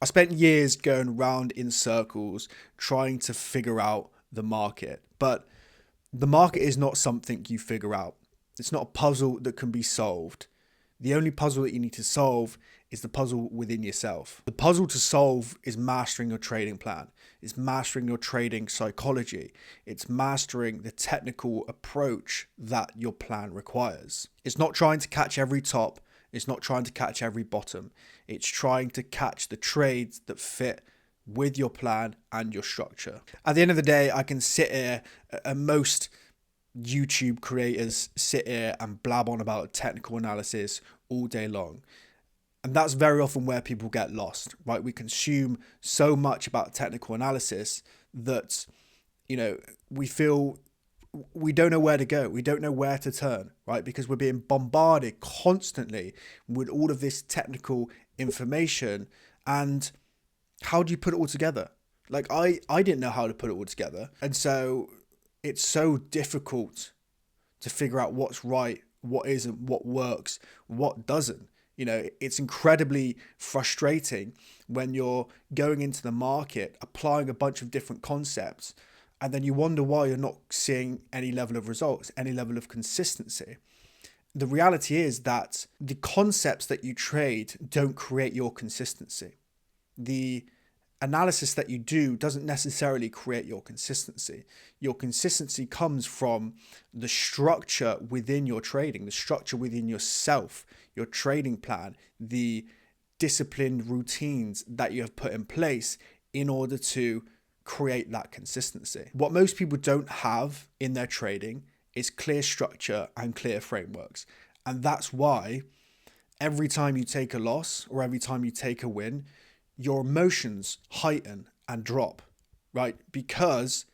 I spent years going round in circles trying to figure out the market, but the market is not something you figure out. It's not a puzzle that can be solved. The only puzzle that you need to solve is the puzzle within yourself. The puzzle to solve is mastering your trading plan. It's mastering your trading psychology. It's mastering the technical approach that your plan requires. It's not trying to catch every top. It's not trying to catch every bottom. It's trying to catch the trades that fit with your plan and your structure. At the end of the day, I can sit here, and most YouTube creators sit here and blab on about technical analysis all day long. And that's very often where people get lost, right? We consume so much about technical analysis that, we feel we don't know where to go. We don't know where to turn, right? Because we're being bombarded constantly with all of this technical information. And how do you put it all together? Like I didn't know how to put it all together. And so it's so difficult to figure out what's right, what isn't, what works, what doesn't. It's incredibly frustrating when you're going into the market, applying a bunch of different concepts, and then you wonder why you're not seeing any level of results, any level of consistency. The reality is that the concepts that you trade don't create your consistency. The analysis that you do doesn't necessarily create your consistency. Your consistency comes from the structure within your trading, the structure within yourself, your trading plan, the disciplined routines that you have put in place in order to create that consistency. What most people don't have in their trading is clear structure and clear frameworks. And that's why every time you take a loss or every time you take a win, your emotions heighten and drop, right? Because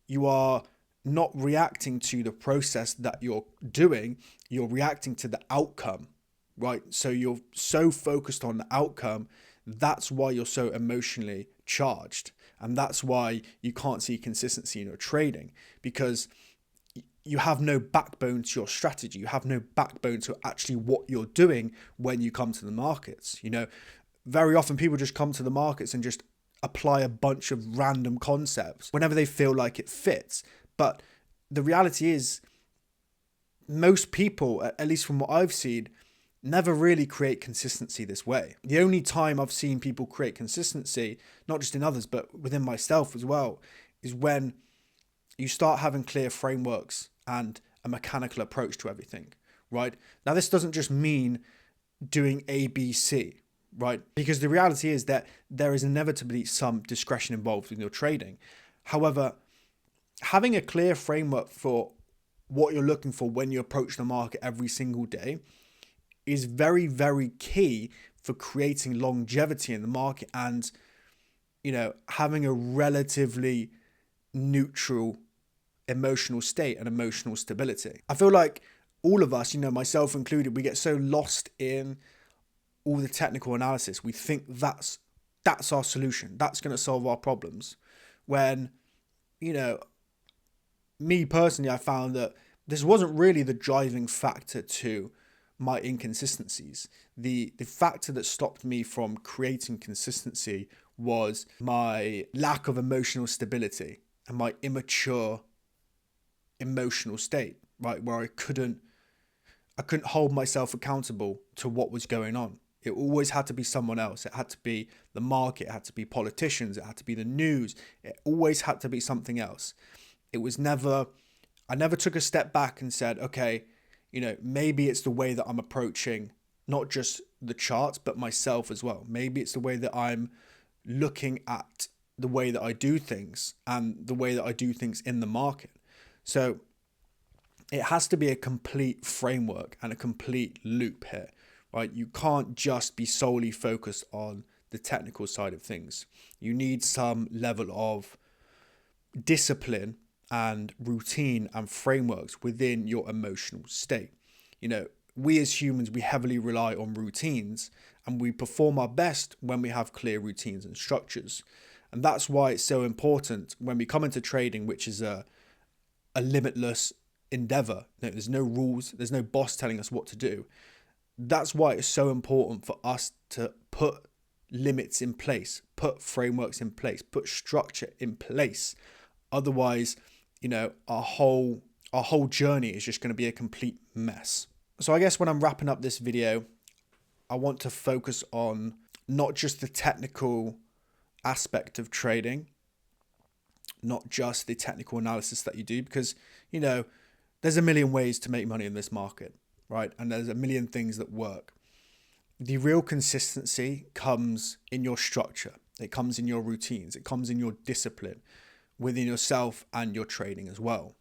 you are not reacting to the process that you're doing, you're reacting to the outcome, right? So you're so focused on the outcome, that's why you're so emotionally charged. And that's why you can't see consistency in your trading, because you have no backbone to your strategy. You have no backbone to actually what you're doing when you come to the markets. Very often people just come to the markets and just apply a bunch of random concepts whenever they feel like it fits. But the reality is most people, at least from what I've seen, never really create consistency this way. The only time I've seen people create consistency, not just in others, but within myself as well, is when you start having clear frameworks and a mechanical approach to everything, right? Now, this doesn't just mean doing A, B, C, right? Because the reality is that there is inevitably some discretion involved in your trading. However, having a clear framework for what you're looking for when you approach the market every single day is very, very key for creating longevity in the market and, having a relatively neutral emotional state and emotional stability. I feel like all of us, myself included, we get so lost in all the technical analysis. We think that's our solution. That's going to solve our problems. When, me personally, I found that this wasn't really the driving factor to my inconsistencies. The factor that stopped me from creating consistency was my lack of emotional stability and my immature emotional state, right? Where I couldn't hold myself accountable to what was going on. It always had to be someone else. It had to be the market. It had to be politicians. It had to be the news. It always had to be something else. I never took a step back and said, okay, maybe it's the way that I'm approaching not just the charts, but myself as well. Maybe it's the way that I'm looking at the way that I do things and the way that I do things in the market. So it has to be a complete framework and a complete loop here, right? You can't just be solely focused on the technical side of things. You need some level of discipline and routine and frameworks within your emotional state. We as humans, we heavily rely on routines, and we perform our best when we have clear routines and structures. And that's why it's so important when we come into trading, which is a limitless endeavor. There's no rules, there's no boss telling us what to do. That's why it's so important for us to put limits in place, put frameworks in place, put structure in place. Otherwise, our whole journey is just going to be a complete mess. So I guess when I'm wrapping up this video, I want to focus on not just the technical aspect of trading, not just the technical analysis that you do, because, there's a million ways to make money in this market, right? And there's a million things that work. The real consistency comes in your structure. It comes in your routines. It comes in your discipline within yourself and your trading as well.